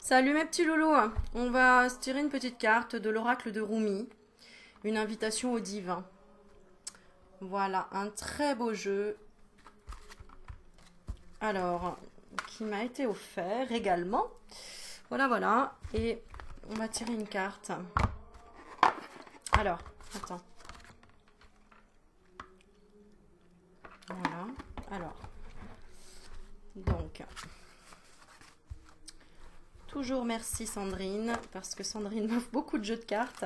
Salut mes petits loulous, on va se tirer une petite carte de l'oracle de Rumi, une invitation au divin. Voilà, un très beau jeu. Alors, qui m'a été offert également. Voilà, voilà. Et on va tirer une carte. Alors, attends. Voilà. Alors, donc, toujours merci Sandrine, parce que Sandrine m'offre beaucoup de jeux de cartes.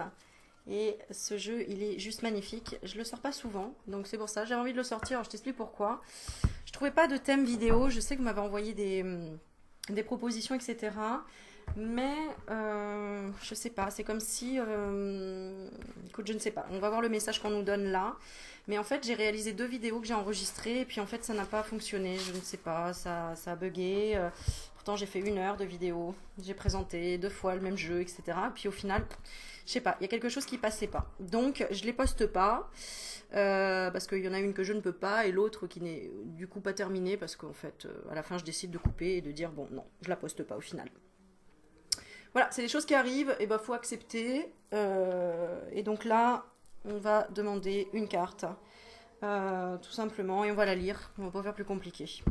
Et ce jeu, il est juste magnifique. Je le sors pas souvent, donc c'est pour ça. J'avais envie de le sortir, alors je t'explique pourquoi. Je trouvais pas de thème vidéo. Je sais que vous m'avez envoyé des propositions, etc. Mais je sais pas, c'est comme si... écoute, je ne sais pas. On va voir le message qu'on nous donne là. Mais en fait, j'ai réalisé 2 vidéos que j'ai enregistrées. Et puis en fait, ça n'a pas fonctionné. Je ne sais pas, ça a bugué. Pourtant, j'ai fait 1 heure de vidéo. J'ai présenté 2 fois le même jeu, etc. Puis au final, je sais pas, il y a quelque chose qui passait pas. Donc, je les poste pas. Parce qu'il y en a une que je ne peux pas et l'autre qui n'est du coup pas terminée parce qu'en fait, à la fin, je décide de couper et de dire bon, non, je la poste pas au final. Voilà, c'est des choses qui arrivent, et ben faut accepter. Et donc là, on va demander une carte, tout simplement, et on va la lire. On va pas faire plus compliqué.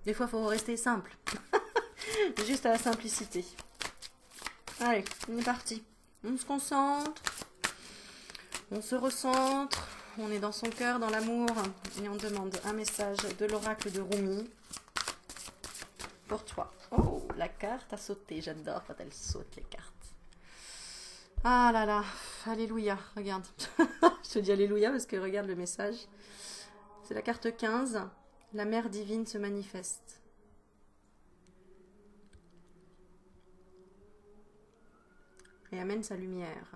Des fois, il faut rester simple, juste à la simplicité. Allez, on est parti. On se concentre, on se recentre, on est dans son cœur, dans l'amour, et on demande un message de l'oracle de Rumi pour toi. Oh, la carte a sauté. J'adore quand elle saute, les cartes. Ah là là, alléluia, regarde. Je te dis alléluia parce que regarde le message. C'est la carte 15. La mère divine se manifeste. Et amène sa lumière.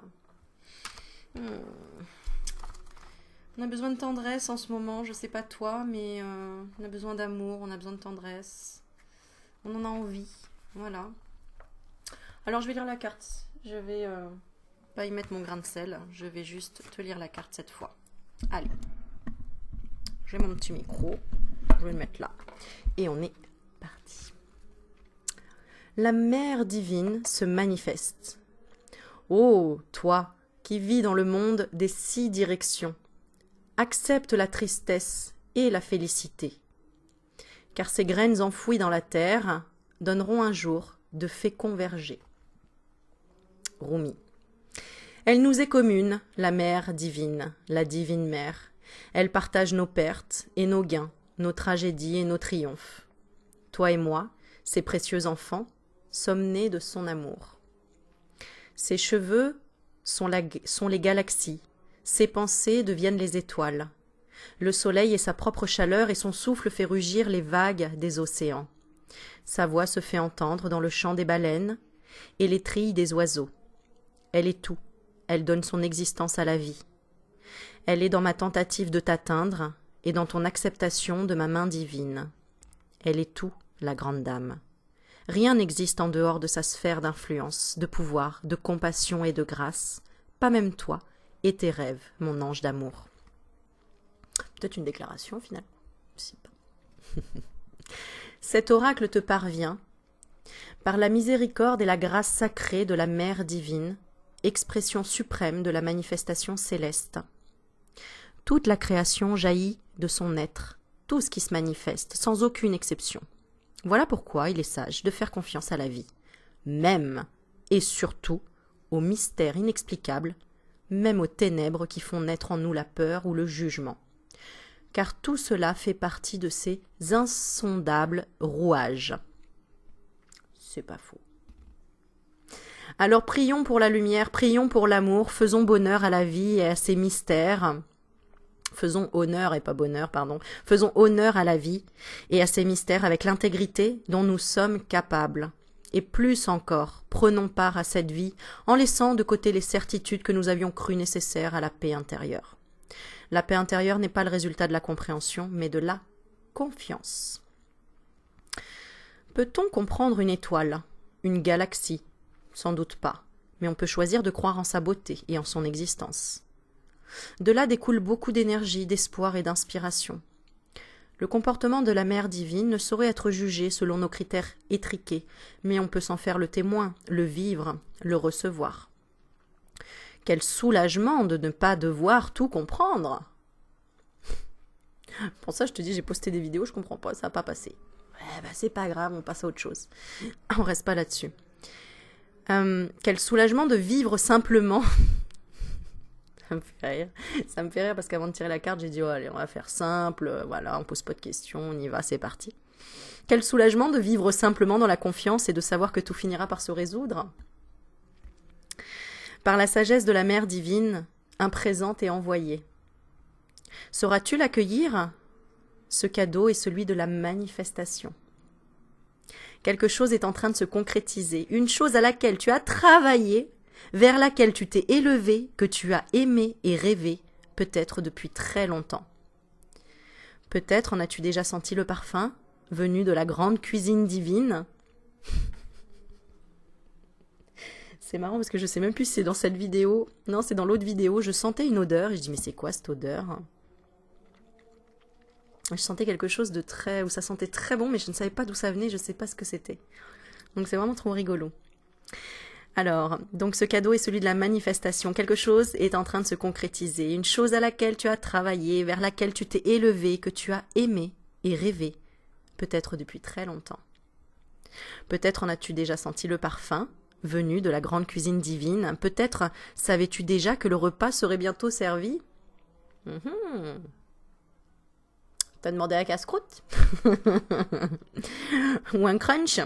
On a besoin de tendresse en ce moment, je sais pas toi, mais on a besoin d'amour, on a besoin de tendresse. On en a envie, voilà. Alors je vais lire la carte. Je vais pas y mettre mon grain de sel. Je vais juste te lire la carte cette fois. Allez. J'ai mon petit micro. Je vais le mettre là. Et on est parti. La mère divine se manifeste. Ô toi qui vis dans le monde des 6 directions, accepte la tristesse et la félicité. Car ces graines enfouies dans la terre donneront un jour de féconds vergers. Rumi. Elle nous est commune, la mère divine, la divine mère. Elle partage nos pertes et nos gains, nos tragédies et nos triomphes. Toi et moi, ses précieux enfants, sommes nés de son amour. Ses cheveux sont les galaxies, ses pensées deviennent les étoiles. Le soleil est sa propre chaleur et son souffle fait rugir les vagues des océans. Sa voix se fait entendre dans le chant des baleines et les trilles des oiseaux. Elle est tout, elle donne son existence à la vie. Elle est dans ma tentative de t'atteindre et dans ton acceptation de ma main divine. Elle est tout, la grande dame. Rien n'existe en dehors de sa sphère d'influence, de pouvoir, de compassion et de grâce, pas même toi et tes rêves, mon ange d'amour. Peut-être une déclaration finalement, je sais pas. Cet oracle te parvient par la miséricorde et la grâce sacrée de la Mère divine, expression suprême de la manifestation céleste. Toute la création jaillit de son être, tout ce qui se manifeste, sans aucune exception. Voilà pourquoi il est sage de faire confiance à la vie, même et surtout aux mystères inexplicables, même aux ténèbres qui font naître en nous la peur ou le jugement. Car tout cela fait partie de ces insondables rouages. C'est pas faux. Alors prions pour la lumière, prions pour l'amour, faisons bonheur à la vie et à ses mystères. Faisons honneur et pas bonheur, pardon. Faisons honneur à la vie et à ses mystères avec l'intégrité dont nous sommes capables. Et plus encore, prenons part à cette vie en laissant de côté les certitudes que nous avions crues nécessaires à la paix intérieure. La paix intérieure n'est pas le résultat de la compréhension, mais de la confiance. Peut-on comprendre une étoile, une galaxie? Sans doute pas, mais on peut choisir de croire en sa beauté et en son existence. De là découle beaucoup d'énergie, d'espoir et d'inspiration. Le comportement de la mère divine ne saurait être jugé selon nos critères étriqués, mais on peut s'en faire le témoin, le vivre, le recevoir. Quel soulagement de ne pas devoir tout comprendre! Pour ça, je te dis, j'ai posté des vidéos, je comprends pas, ça n'a pas passé. C'est pas grave, on passe à autre chose. On reste pas là-dessus. Quel soulagement de vivre simplement. Ça me fait rire. Ça me fait rire parce qu'avant de tirer la carte, j'ai dit, oh, allez, on va faire simple, voilà, on pose pas de questions, on y va, c'est parti. Quel soulagement de vivre simplement dans la confiance et de savoir que tout finira par se résoudre. Par la sagesse de la mère divine, un présent est envoyé. Sauras-tu l'accueillir? Ce cadeau est celui de la manifestation. Quelque chose est en train de se concrétiser, une chose à laquelle tu as travaillé, vers laquelle tu t'es élevé, que tu as aimé et rêvé, peut-être depuis très longtemps. Peut-être en as-tu déjà senti le parfum, venu de la grande cuisine divine. C'est marrant parce que je sais même plus si c'est dans cette vidéo. Non, c'est dans l'autre vidéo. Je sentais une odeur et je dis mais c'est quoi cette odeur? Je sentais quelque chose de très... où ça sentait très bon mais je ne savais pas d'où ça venait, je ne sais pas ce que c'était. Donc c'est vraiment trop rigolo. Alors, donc ce cadeau est celui de la manifestation. Quelque chose est en train de se concrétiser. Une chose à laquelle tu as travaillé, vers laquelle tu t'es élevé, que tu as aimé et rêvé, peut-être depuis très longtemps. Peut-être en as-tu déjà senti le parfum, venu de la grande cuisine divine. Peut-être savais-tu déjà que le repas serait bientôt servi. T'as demandé à casse-croûte? Ou un crunch?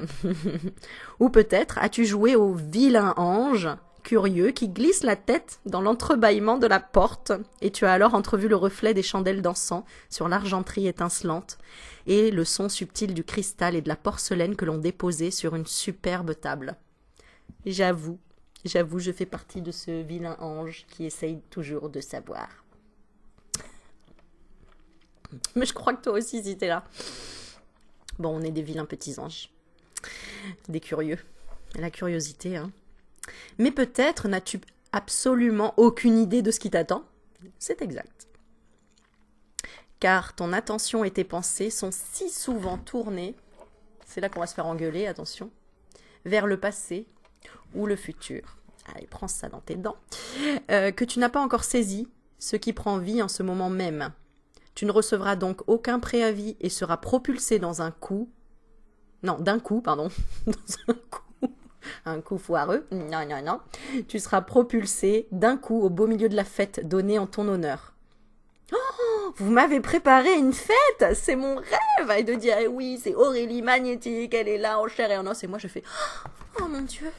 Ou peut-être as-tu joué au vilain ange curieux qui glisse la tête dans l'entrebâillement de la porte et tu as alors entrevu le reflet des chandelles d'encens sur l'argenterie étincelante et le son subtil du cristal et de la porcelaine que l'on déposait sur une superbe table. J'avoue, je fais partie de ce vilain ange qui essaye toujours de savoir. Mais je crois que toi aussi, si t'es là. Bon, on est des vilains petits anges. Des curieux. La curiosité, hein. Mais peut-être n'as-tu absolument aucune idée de ce qui t'attend. C'est exact. Car ton attention et tes pensées sont si souvent tournées, c'est là qu'on va se faire engueuler, attention, vers le passé ou le futur. Allez, prends ça dans tes dents. Que tu n'as pas encore saisi ce qui prend vie en ce moment même. Tu ne recevras donc aucun préavis et seras propulsé dans un coup. Non, d'un coup, pardon. Dans un coup foireux. Non. Tu seras propulsé d'un coup au beau milieu de la fête donnée en ton honneur. Oh, vous m'avez préparé une fête, c'est mon rêve. Et de dire, eh oui, c'est Aurélie Magnétique, elle est là en chair et en os. Et moi, je fais, oh mon Dieu.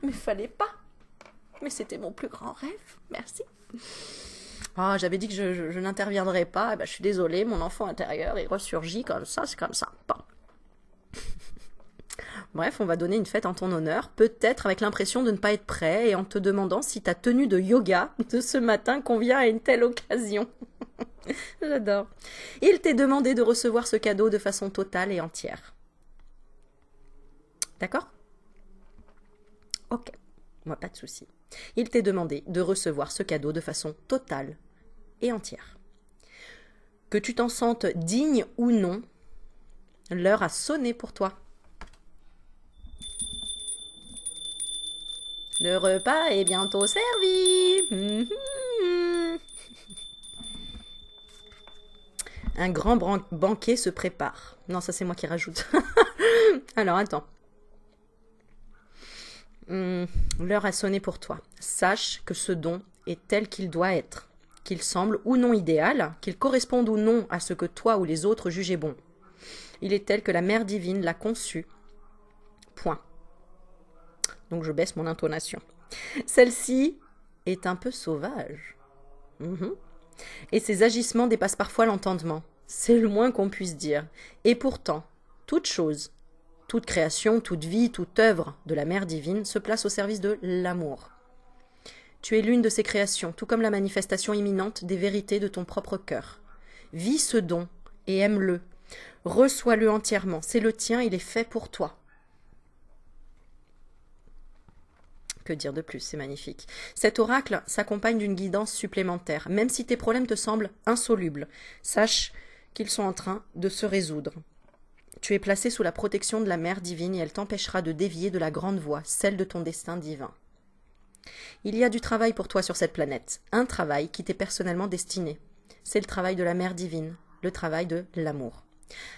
Mais fallait pas. Mais c'était mon plus grand rêve. Merci. Ah, j'avais dit que je n'interviendrais pas. Eh ben, je suis désolée, mon enfant intérieur, il ressurgit comme ça, c'est comme ça. Bon. Bref, on va donner une fête en ton honneur, peut-être avec l'impression de ne pas être prêt et en te demandant si ta tenue de yoga de ce matin convient à une telle occasion. J'adore. Il t'est demandé de recevoir ce cadeau de façon totale et entière. D'accord? Ok, moi pas de souci. Il t'est demandé de recevoir ce cadeau de façon totale et entière. Que tu t'en sentes digne ou non, l'heure a sonné pour toi. Le repas est bientôt servi. Un grand banquet se prépare. Non, ça c'est moi qui rajoute. Alors, attends. L'heure a sonné pour toi. Sache que ce don est tel qu'il doit être, qu'il semble ou non idéal, qu'il corresponde ou non à ce que toi ou les autres jugeaient bon. Il est tel que la Mère divine l'a conçu. Point. Donc je baisse mon intonation. Celle-ci est un peu sauvage. Et ses agissements dépassent parfois l'entendement. C'est le moins qu'on puisse dire. Et pourtant, toute chose, toute création, toute vie, toute œuvre de la Mère divine se place au service de l'amour. Tu es l'une de ces créations, tout comme la manifestation imminente des vérités de ton propre cœur. Vis ce don et aime-le. Reçois-le entièrement. C'est le tien, il est fait pour toi. Que dire de plus, c'est magnifique. Cet oracle s'accompagne d'une guidance supplémentaire. Même si tes problèmes te semblent insolubles, sache qu'ils sont en train de se résoudre. Tu es placé sous la protection de la Mère divine et elle t'empêchera de dévier de la grande voie, celle de ton destin divin. Il y a du travail pour toi sur cette planète, un travail qui t'est personnellement destiné. C'est le travail de la Mère divine, le travail de l'amour.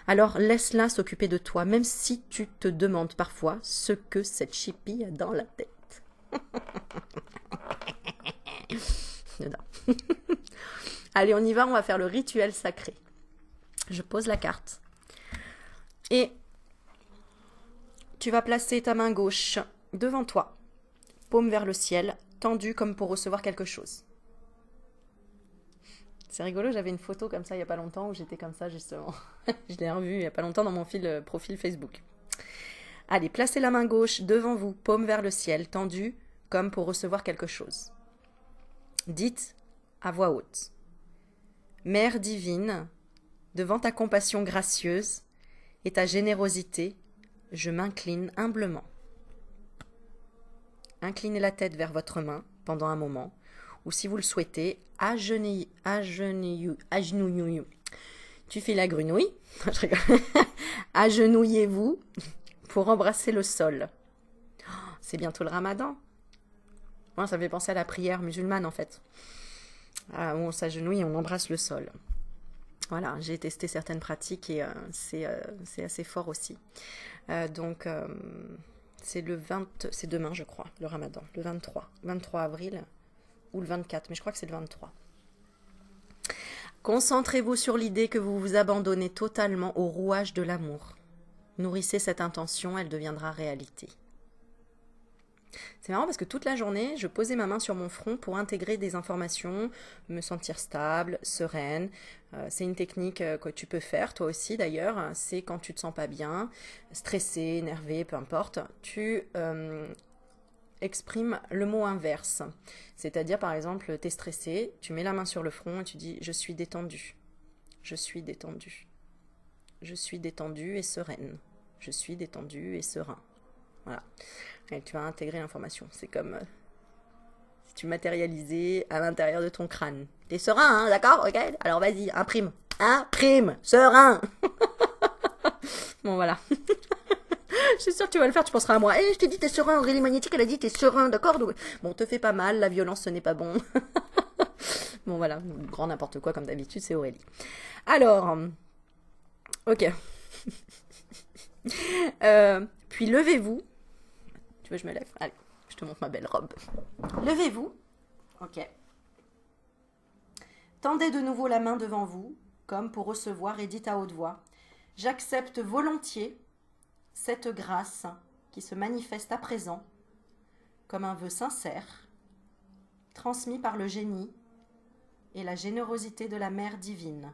Alors laisse-la s'occuper de toi, même si tu te demandes parfois ce que cette chipie a dans la tête. Allez, on y va, on va faire le rituel sacré. Je pose la carte. Et tu vas placer ta main gauche devant toi, paume vers le ciel, tendue comme pour recevoir quelque chose. C'est rigolo, j'avais une photo comme ça il n'y a pas longtemps où j'étais comme ça justement. Je l'ai revue il n'y a pas longtemps dans mon profil Facebook. Allez, placez la main gauche devant vous, paume vers le ciel, tendue comme pour recevoir quelque chose. Dites à voix haute. Mère divine, devant ta compassion gracieuse et ta générosité, je m'incline humblement. Inclinez la tête vers votre main pendant un moment, ou si vous le souhaitez, agenouillez-vous. Tu fais la grenouille, je rigole. Agenouillez-vous pour embrasser le sol. C'est bientôt le ramadan. Moi, ça me fait penser à la prière musulmane en fait. On s'agenouille et on embrasse le sol. Voilà, j'ai testé certaines pratiques et c'est assez fort aussi. C'est c'est demain je crois, le ramadan, le 23 avril ou le 24, mais je crois que c'est le 23. Concentrez-vous sur l'idée que vous vous abandonnez totalement au rouage de l'amour. Nourrissez cette intention, elle deviendra réalité. C'est marrant parce que toute la journée, je posais ma main sur mon front pour intégrer des informations, me sentir stable, sereine. C'est une technique que tu peux faire, toi aussi d'ailleurs. C'est quand tu te sens pas bien, stressé, énervé, peu importe, tu exprimes le mot inverse. C'est-à-dire par exemple, tu es stressé, tu mets la main sur le front et tu dis « je suis détendu ». Je suis détendu. Je suis détendu et sereine. Je suis détendu et serein. Voilà. Et tu vas intégrer l'information. C'est comme si tu matérialisais à l'intérieur de ton crâne. T'es serein, hein, d'accord? Ok? Alors vas-y, imprime. Imprime! Serein! Bon, voilà. Je suis sûre que tu vas le faire, tu penseras à moi. Je t'ai dit t'es serein, Aurélie Magnétique, elle a dit t'es serein, d'accord? Bon, te fais pas mal, la violence ce n'est pas bon. Bon, voilà, grand n'importe quoi comme d'habitude, c'est Aurélie. Alors, ok. Puis levez-vous. Tu veux que je me lève? Allez, je te montre ma belle robe. Levez-vous. Ok. Tendez de nouveau la main devant vous, comme pour recevoir et dites à haute voix. J'accepte volontiers cette grâce qui se manifeste à présent comme un vœu sincère, transmis par le génie et la générosité de la Mère divine.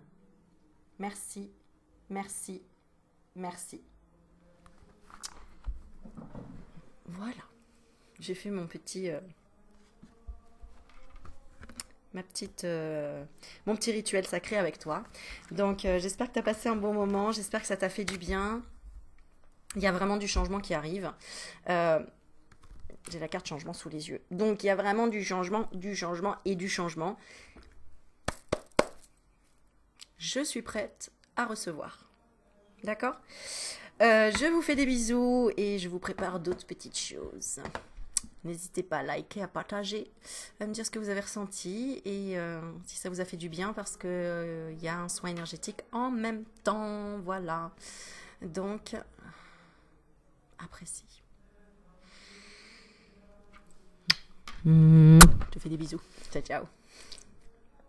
Merci, merci, merci. Voilà, j'ai fait mon petit, mon petit rituel sacré avec toi. Donc j'espère que tu as passé un bon moment, j'espère que ça t'a fait du bien. Il y a vraiment du changement qui arrive. J'ai la carte changement sous les yeux. Donc il y a vraiment du changement et du changement. Je suis prête à recevoir. D'accord ? Je vous fais des bisous et je vous prépare d'autres petites choses. N'hésitez pas à liker, à partager, à me dire ce que vous avez ressenti et si ça vous a fait du bien parce que y a un soin énergétique en même temps. Voilà. Donc, apprécie. Je te fais des bisous. Ciao, ciao.